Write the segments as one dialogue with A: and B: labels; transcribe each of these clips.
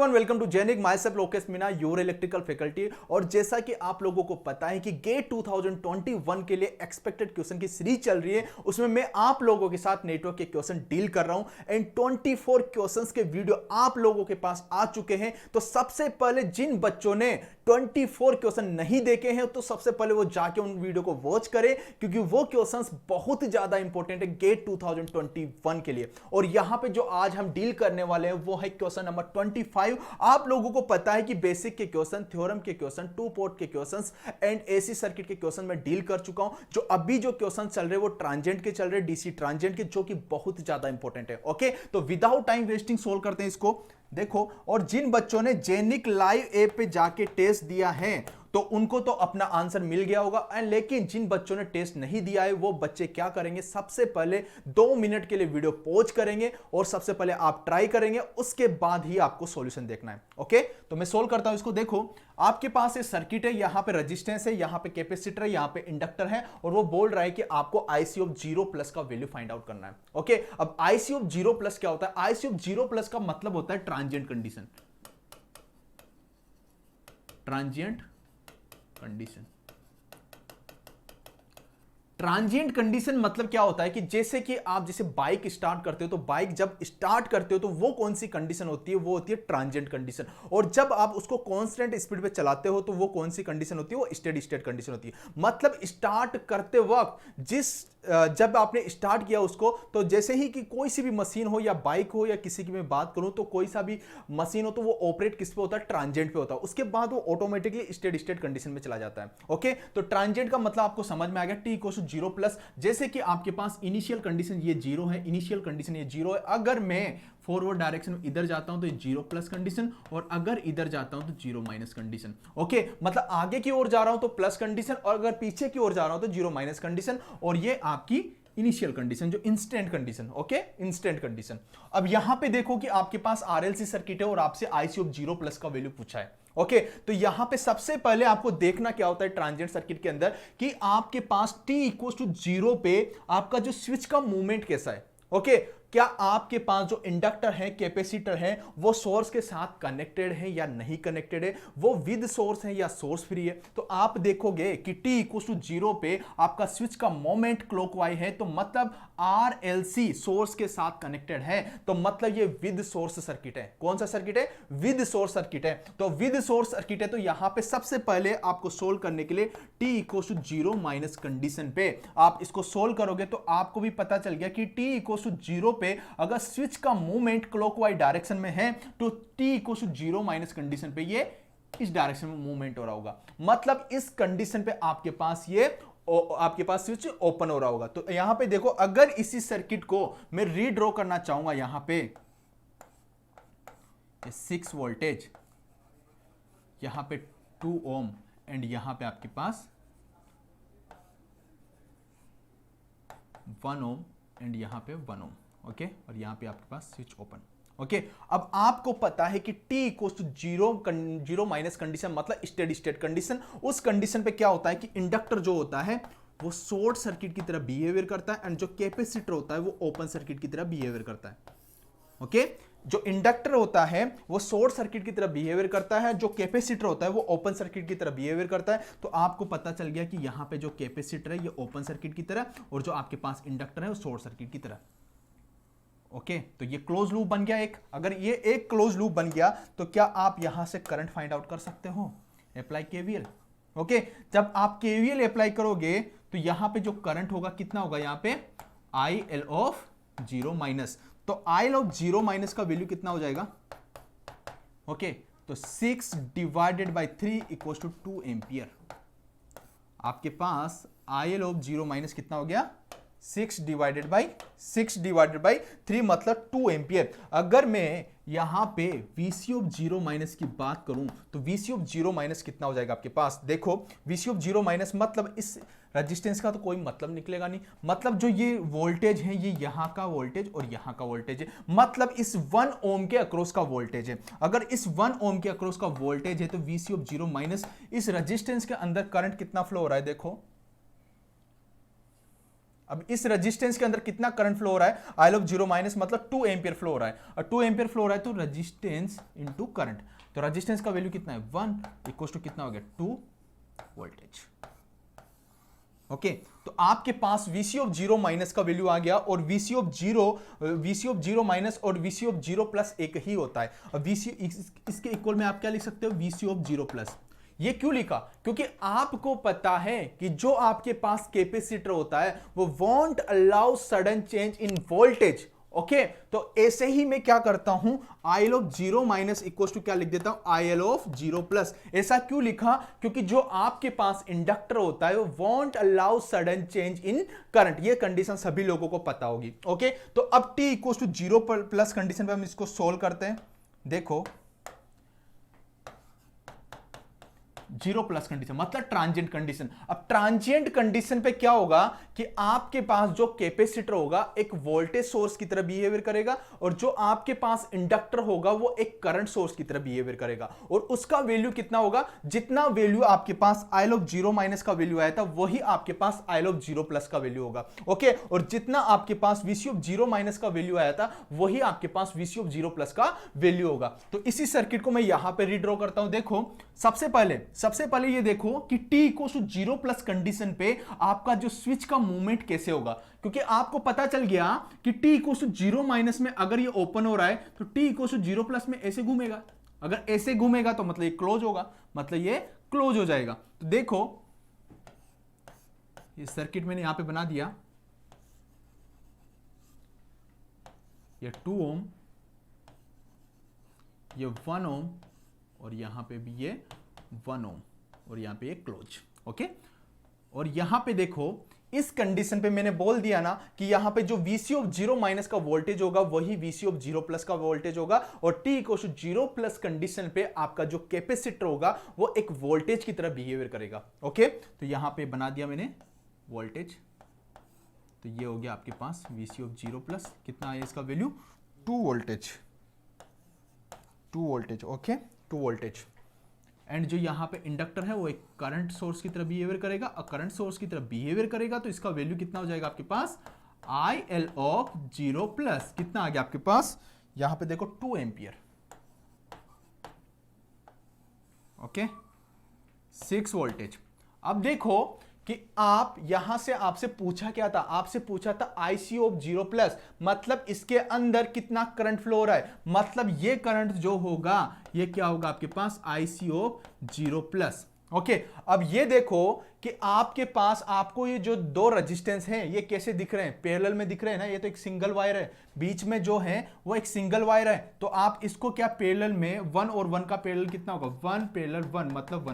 A: Everyone, welcome to जेनिक। Myself Lokesh Meena, your electrical faculty. और जैसा कि आप लोगों को पता है कि गेट 2021 के लिए एक्सपेक्टेड क्वेश्चन की सीरीज चल रही है, उसमें मैं आप लोगों के साथ नेटवर्क के क्वेश्चन डील कर रहा हूं एंड 24 क्वेश्चंस के वीडियो आप लोगों के पास आ चुके हैं। तो सबसे पहले जिन बच्चों ने 24 क्वेश्चन नहीं देखे हैं तो सबसे पहले वो जाके उन वीडियो को वॉच करें, क्योंकि वो क्वेश्चंस बहुत ज्यादा इंपॉर्टेंट है गेट 2021 के लिए। और यहां पे जो आज हम डील करने वाले हैं वो है क्वेश्चन नंबर 25। आप लोगों को पता है कि बेसिक के क्वेश्चन, थ्योरम के क्वेश्चन, टू पोर्ट के क्वेश्चंस एंड एसी सर्किट के क्वेश्चन में डील कर चुका हूं। जो अभी जो क्वेश्चन चल रहे हैं वो ट्रांजिएंट के चल रहे हैं, डीसी ट्रांजिएंट के, जो कि बहुत ज्यादा इंपॉर्टेंट है। ओके, तो विदाउट टाइम वेस्टिंग सोल्व करते हैं इसको। देखो, और जिन बच्चों ने जेनिक लाइव ऐप पे जाके टेस्ट दिया है तो उनको तो अपना आंसर मिल गया होगा, एंड लेकिन जिन बच्चों ने टेस्ट नहीं दिया है वो बच्चे क्या करेंगे, सबसे पहले 2 मिनट के लिए वीडियो पॉज करेंगे और सबसे पहले आप ट्राई करेंगे, उसके बाद ही आपको सॉल्यूशन देखना है। ओके, तो मैं सोल्व करता हूं इसको। देखो, आपके पास ये सर्किट है, यहां पे रेजिस्टेंस है, यहां पे कैपेसिटर है, यहां पे इंडक्टर है, और वो बोल रहा है कि आपको आईसी ऑफ 0+ का वैल्यू फाइंड आउट करना है। ओके, अब आईसी ऑफ 0+ क्या होता है? आईसी ऑफ 0+ का मतलब होता है transient condition. Transient condition, transient condition मतलब क्या होता है कि जैसे कि आप जैसे बाइक स्टार्ट करते हो, तो बाइक जब स्टार्ट करते हो तो वो कौन सी कंडीशन होती है? वो होती है ट्रांजिएंट कंडीशन। और जब आप उसको कांस्टेंट स्पीड पे चलाते हो तो वो कौन सी कंडीशन होती है? वो स्टेडी स्टेट कंडीशन होती है। मतलब स्टार्ट करते वक्त जब आपने स्टार्ट किया उसको, तो जैसे ही कि कोई सी भी मशीन हो या बाइक हो या किसी की मैं बात करूं, तो कोई सा भी मशीन हो तो वो ऑपरेट किस पे होता है? ट्रांजिएंट पे होता है। उसके बाद वो ऑटोमेटिकली स्टेडी स्टेट कंडीशन में चला जाता है। ओके, तो ट्रांजिएंट का मतलब आपको समझ में आ गया, टी इक्वल्स टू 0+। जैसे कि आपके पास इनिशियल कंडीशन ये 0 है, इनिशियल कंडीशन ये 0 है। अगर मैं फॉरवर्ड डायरेक्शन में इधर जाता हूं तो ये 0+ कंडीशन, और अगर इधर जाता हूं तो 0- कंडीशन। ओके, मतलब आगे की ओर जा रहा हूं तो प्लस कंडीशन, और अगर पीछे की ओर जा रहा हूं तो 0- कंडीशन, और ये आपकी इनिशियल कंडीशन, जो instant condition. Okay, instant condition. अब यहां पे देखो कि आपके पास आरएलसी सर्किट है और आपसे आईसी ऑफ 0+ का वैल्यू पूछा है। ओके, तो यहां पे सबसे पहले आपको देखना क्या होता है ट्रांजिएंट सर्किट के अंदर, कि आपके पास t इक्वल टू 0 पे आपका जो स्विच का मूवमेंट कैसा है। ओके, क्या आपके पास जो इंडक्टर है, कैपेसिटर है, वो सोर्स के साथ कनेक्टेड है या नहीं कनेक्टेड है, वो विद सोर्स है या सोर्स फ्री है। तो आप देखोगे कि t इक्वल टू 0 पे आपका स्विच का मोमेंट क्लॉकवाइज है, तो मतलब RLC सोर्स के साथ कनेक्टेड है, तो मतलब ये विद सोर्स सर्किट है। कौन सा सर्किट है? विद सोर्स सर्किट है। तो विद सोर्स सर्किट है, तो यहां पे सबसे पहले आपको सोल्व करने के लिए t इक्वल टू 0- कंडीशन पे आप इसको सोल्व करोगे तो आपको भी पता चल गया कि t इक्वल टू 0 पे अगर स्विच का मूवमेंट क्लॉकवाइज डायरेक्शन में है तो t इक्वल टू 0- कंडीशन पे ये इस डायरेक्शन में मूवमेंट हो रहा होगा। मतलब इस कंडीशन पे आपके पास स्विच ओपन हो रहा होगा। तो यहां पे देखो, अगर इसी सर्किट को मैं रीड्रॉ करना चाहूंगा, यहां पे 6 वोल्टेज, यहां पे 2 ओम, एंड यहां पे आपके पास 1 ओम, एंड यहां पे 1 ओम। ओके, और यहां पे आपके पास स्विच ओपन। ओके, अब आपको पता है कि t इक्वल टू 0- कंडीशन मतलब स्टेडी स्टेट कंडीशन। उस कंडीशन पे क्या होता है कि इंडक्टर जो होता है वो शॉर्ट सर्किट की तरह बिहेवियर करता है, एंड जो कैपेसिटर होता है वो ओपन सर्किट की तरह बिहेवियर करता है। ओके, जो इंडक्टर होता है वो शॉर्ट सर्किट की तरह बिहेवियर करता है, जो कैपेसिटर होता है वो ओपन सर्किट की तरह बिहेवियर करता है। तो आपको पता चल गया कि यहां पे जो कैपेसिटर है ये ओपन सर्किट की तरह, और जो आपके पास इंडक्टर है वो शॉर्ट सर्किट की तरह। ओके, तो ये क्लोज लूप बन गया एक। अगर ये एक क्लोज लूप बन गया तो क्या आप यहां से करंट फाइंड आउट कर सकते हो? Apply KVL. ओके, जब आप केवीएल अप्लाई करोगे तो यहां पे जो करंट होगा कितना होगा? यहां पे IL ऑफ 0-, तो IL ऑफ 0- का वैल्यू कितना हो जाएगा? ओके, तो 6 divided by 3 equal to 2 ampere. आपके पास IL ऑफ 0- कितना हो गया? 6 डिवाइडेड बाई 3 मतलब 2 एम्पियर। अगर मैं यहां पे VC ऑफ 0- की बात करूं तो VC ऑफ 0- कितना हो जाएगा आपके पास? देखो, VC ऑफ 0- मतलब इस रेजिस्टेंस का तो कोई मतलब निकलेगा नहीं। मतलब जो ये वोल्टेज है ये यहां का वोल्टेज और यहां का वोल्टेज है, मतलब इस 1 ओम के अक्रॉस का वोल्टेज है। अगर इस 1 ओम के अक्रॉस का वोल्टेज है तो VC ऑफ 0- इस रेजिस्टेंस के अंदर करंट कितना फ्लो हो रहा है? देखो, अब इस रेजिस्टेंस के अंदर कितना करंट फ्लो हो रहा है, आई ऑफ 0 माइनस मतलब 2 एम्पियर फ्लो हो रहा है, और 2 एम्पियर फ्लो हो रहा है तो रेजिस्टेंस इनटू करंट, तो रेजिस्टेंस का वैल्यू कितना है 1 इक्वल टू कितना हो गया 2 वोल्टेज। ओके तो आपके पास VC ऑफ 0 माइनस का वैल्यू आ गया, और VC ऑफ 0 माइनस और VC ऑफ 0 प्लस एक ही होता है, और VC इसके इक्वल में आप क्या लिख सकते हो VC ऑफ 0 प्लस। ये क्यों लिखा, क्योंकि आपको पता है कि जो आपके पास कैपेसिटर होता है वो won't allow sudden change in voltage. Okay तो ऐसे ही मैं क्या करता हूं, IL of 0 minus equal to क्या लिख देता हूं IL ऑफ 0 प्लस। ऐसा क्यों लिखा, क्योंकि जो आपके पास इंडक्टर होता है वो won't allow sudden change in current, ये कंडीशन सभी लोगों को पता होगी। ओके तो अब t equal to 0 plus condition पे हम इसको सोल्व करते हैं। देखो 0 प्लस कंडीशन मतलब ट्रांजिएंट कंडीशन। अब ट्रांजिएंट कंडीशन पे क्या होगा कि आपके पास जो कैपेसिटर होगा एक वोल्टेज सोर्स की तरह बिहेवियर करेगा, और जो आपके पास इंडक्टर होगा वो एक करंट सोर्स की तरह बिहेवियर करेगा, और उसका वैल्यू कितना होगा, जितना वैल्यू आपके पास IL ऑफ 0 माइनस का वैल्यू आया था वही आपके पास IL ऑफ 0 प्लस का वैल्यू होगा। ओके और जितना आपके पास VC ऑफ 0 माइनस का वैल्यू आया था वही आपके पास VC ऑफ 0 प्लस का वैल्यू होगा। तो इसी सर्किट को मैं यहां पे रीड्रॉ करता हूं। देखो सबसे पहले ये देखो कि t equal to 0 plus condition पे आपका जो स्विच का मूवमेंट कैसे होगा, क्योंकि आपको पता चल गया कि t इक्वल टू 0 माइनस में अगर ये ओपन हो रहा है तो t इक्वल टू 0 प्लस में ऐसे घूमेगा, अगर ऐसे घूमेगा तो मतलब ये क्लोज होगा, मतलब ये क्लोज हो जाएगा। तो देखो ये सर्किट मैंने यहां पे बना दिया, ये 2 ओम, ये 1 ओम, और यहां पे भी ये 1 ओम, और यहां पे ये क्लोज। ओके और यहां पे देखो इस कंडीशन पे मैंने बोल दिया ना कि यहां पे जो VC ऑफ 0 माइनस का वोल्टेज होगा वही VC ऑफ 0 प्लस का वोल्टेज होगा, और t equal to 0 plus condition पे आपका जो कैपेसिटर होगा वो एक वोल्टेज की तरह बिहेवियर करेगा। ओके तो यहां पे बना दिया मैंने वोल्टेज, तो ये हो गया आपके पास VC ऑफ 0 प्लस, कितना है इसका value 2 voltage. Okay 2 voltage, and जो यहां पे इंडक्टर है वो एक करंट सोर्स की तरह बिहेवियर करेगा, और करंट सोर्स की तरह बिहेवियर करेगा तो इसका वैल्यू कितना हो जाएगा आपके पास IL ऑफ 0 प्लस, कितना आ गया आपके पास यहां पे देखो 2 एम्पियर। Okay 6 voltage. अब देखो कि आप यहां से आपसे पूछा क्या था, आपसे पूछा था IC ऑफ 0 प्लस, मतलब इसके अंदर कितना करंट फ्लो हो रहा है, मतलब ये करंट जो होगा ये क्या होगा आपके पास IC ऑफ 0 प्लस। ओके अब ये देखो कि आपके पास आपको ये जो दो रेजिस्टेंस हैं ये कैसे दिख रहे हैं, पैरेलल में दिख रहे हैं ना, ये तो एक सिंगल वायर है, बीच में जो है वो एक सिंगल वायर है, तो आप इसको क्या पैरेलल में 1 और 1 का पैरेलल कितना होगा 1 पैरेलल 1 मतलब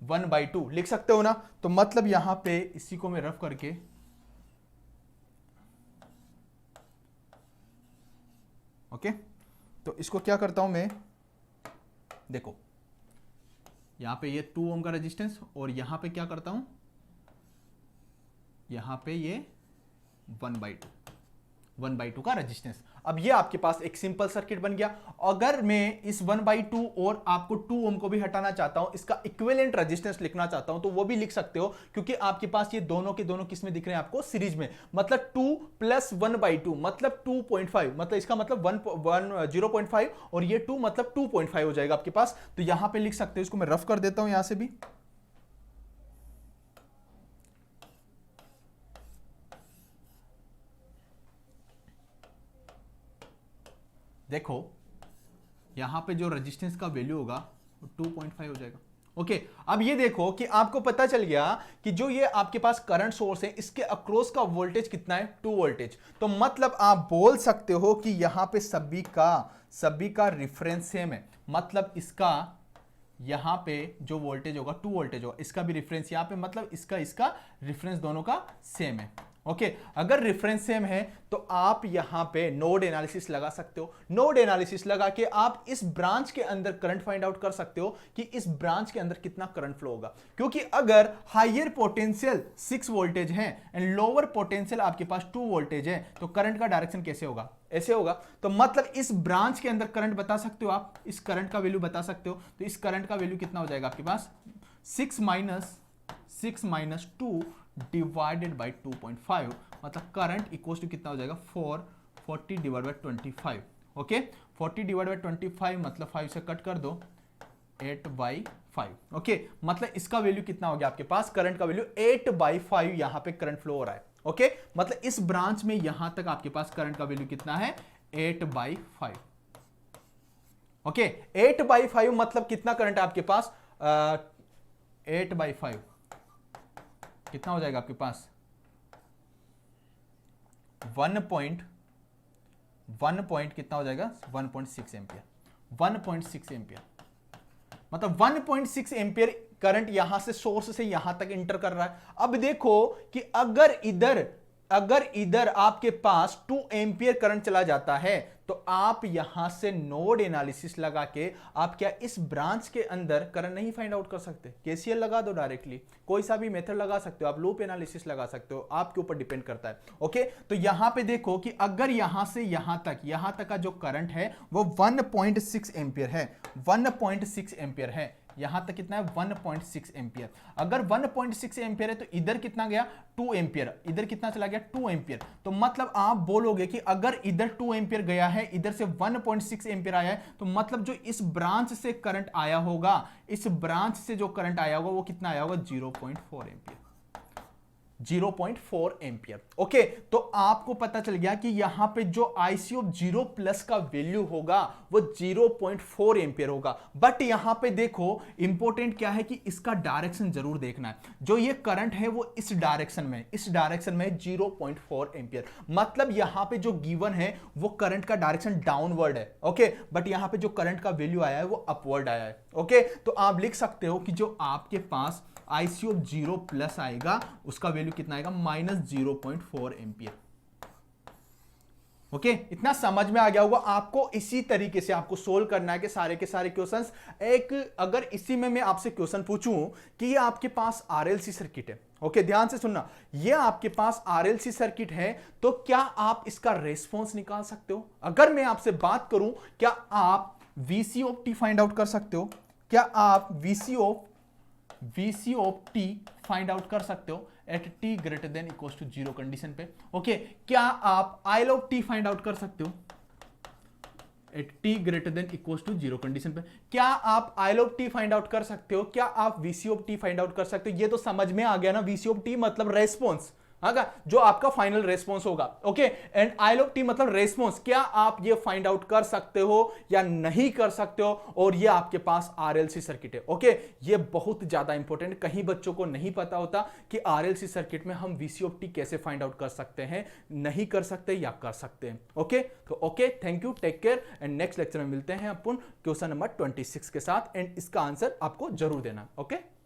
A: 1/2 लिख सकते हो ना। तो मतलब यहां पे इसी को मैं रफ करके ओके तो इसको क्या करता हूं मैं, देखो यहां पे ये 2 ओम का रेजिस्टेंस, और यहां पे क्या करता हूं, यहां पे ये 1/2 का रेजिस्टेंस। अब ये आपके पास एक सिंपल सर्किट बन गया। अगर मैं इस 1/2 और आपको 2 ओम को भी हटाना चाहता हूं, इसका इक्विवेलेंट रेजिस्टेंस लिखना चाहता हूं, तो वो भी लिख सकते हो, क्योंकि आपके पास ये दोनों के दोनों किस में दिख रहे हैं आपको सीरीज में, मतलब 2 प्लस 1/2 मतलब 2.5, मतलब इसका मतलब 0.5 और ये 2 मतलब 2.5 हो जाएगा आपके पास। तो यहां पर लिख सकते हो, इसको मैं रफ कर देता हूं यहां से भी। देखो यहां पे जो रेजिस्टेंस का वैल्यू होगा वो 2.5 हो जाएगा। ओके अब ये देखो कि आपको पता चल गया कि जो ये आपके पास करंट सोर्स है इसके अक्रॉस का वोल्टेज कितना है 2 वोल्टेज। तो मतलब आप बोल सकते हो कि यहां पे सभी का रिफरेंस सेम है, मतलब इसका यहां पे जो वोल्टेज होगा 2 वोल्टेज होगा, इसका भी रिफरेंस यहां पे, मतलब इसका रिफरेंस दोनों का सेम है। ओके अगर रेफरेंस सेम है तो आप यहां पे नोड एनालिसिस लगा सकते हो। नोड एनालिसिस लगा के आप इस ब्रांच के अंदर करंट फाइंड आउट कर सकते हो कि इस ब्रांच के अंदर कितना करंट फ्लो होगा, क्योंकि अगर हायर पोटेंशियल 6 वोल्टेज है एंड लोअर पोटेंशियल आपके पास 2 वोल्टेज है तो करंट का डायरेक्शन कैसे होगा, ऐसे होगा। तो मतलब इस ब्रांच के अंदर करंट बता सकते हो आप, इस करंट का वैल्यू बता सकते हो। तो इस करंट का वैल्यू कितना हो जाएगा आपके पास 6 माइनस 2 डिवाइडेड बाई 2.5, मतलब करंट इक्वल टू कितना हो जाएगा 40 divide by 25। Okay, 40 divide by 25 मतलब 5 से कट कर दो, 8/5। ओके, मतलब इसका वैल्यू कितना हो गया आपके पास, करंट का वैल्यू 8/5 यहां पे करंट फ्लो हो रहा है। ओके, मतलब इस ब्रांच में यहां तक आपके पास करंट का वैल्यू कितना है, 8/5। ओके, 8/5 मतलब कितना करंट है आपके पास, 8/5 कितना हो जाएगा आपके पास, 1 कितना हो जाएगा, 1.6 एम्पियर। 1.6 एम्पियर मतलब 1.6 एम्पियर करंट यहां से सोर्स से यहां तक इंटर कर रहा है। अब देखो कि अगर इधर आपके पास 2 एम्पियर करंट चला जाता है तो आप यहां से नोड एनालिसिस लगा के आप क्या इस ब्रांच के अंदर करंट नहीं फाइंड आउट कर सकते, केसीएल लगा दो डायरेक्टली, कोई सा भी मेथड लगा सकते हो आप, लूप एनालिसिस लगा सकते हो, आपके ऊपर डिपेंड करता है। ओके, तो यहां पे देखो कि अगर यहां से यहां तक का जो करंट है वो 1.6 एम्पियर है, 1.6 एम्पियर है, यहां तक कितना है 1.6 एम्पियर। अगर 1.6 एम्पियर है तो इधर कितना गया 2 एम्पियर, इधर कितना चला गया 2 एम्पियर। तो मतलब आप बोलोगे कि अगर इधर 2 एम्पियर गया है, इधर से 1.6 एम्पियर आया है, तो मतलब जो इस ब्रांच से करंट आया होगा, इस ब्रांच से जो करंट आया होगा वो कितना आया होगा 0.4 एम्पियर, 0.4 एम्पियर। ओके, तो आपको पता चल गया कि यहां पे जो IC ऑफ 0 प्लस का वैल्यू होगा वो 0.4 एम्पियर होगा। बट यहां पे देखो इंपॉर्टेंट क्या है कि इसका डायरेक्शन जरूर देखना है, जो ये करंट है वो इस डायरेक्शन में 0.4 एम्पियर, मतलब यहां पे जो गिवन है वो करंट का डायरेक्शन डाउनवर्ड है। ओके, बट यहां पे जो करंट का वैल्यू आया है वो अपवर्ड आया है। ओके, तो आप लिख सकते हो कि जो आपके पास IC ऑफ 0 प्लस आएगा उसका वैल्यू कितना आएगा -0.4 एम्पियर। ओके, इतना समझ में आ गया होगा आपको। इसी तरीके से आपको सोल्व करना है कि सारे के सारे क्वेश्चंस। एक अगर इसी में मैं आपसे क्वेश्चन पूछूं कि ये आपके पास RLC सर्किट है, ओके ध्यान से सुनना, ये आपके पास RLC सर्किट है, तो क्या आप इसका रेस्पॉन्स निकाल सकते हो? अगर मैं आपसे बात करूं क्या आप VC of t find out कर सकते हो? क्या आप VC of t find out कर सकते हो at t greater than equal to 0 condition पे? ओके, क्या आप I of t find out कर सकते हो at t greater than equal to 0 condition पे? क्या आप I of t find out कर सकते हो? क्या आप VC of t find out कर सकते हो? ये तो समझ में आ गया ना, VC ऑफ t मतलब रेस्पॉन्स, जो आपका फाइनल रेस्पॉन्स होगा। Okay, and I of t मतलब रेस्पॉन्स। क्या आप ये फाइंड आउट कर सकते हो या नहीं कर सकते हो? और ये आपके पास RLC सर्किट है। ओके, ये बहुत ज्यादा इंपॉर्टेंट, कहीं बच्चों को नहीं पता होता कि RLC सर्किट में हम VC ऑफ t कैसे फाइंड आउट कर सकते हैं, नहीं कर सकते या कर सकते हैं। ओके, तो okay, thank you, take care, and next lecture में मिलते हैं अपन क्वेश्चन नंबर 26 के साथ, एंड इसका आंसर आपको जरूर देना। ओके।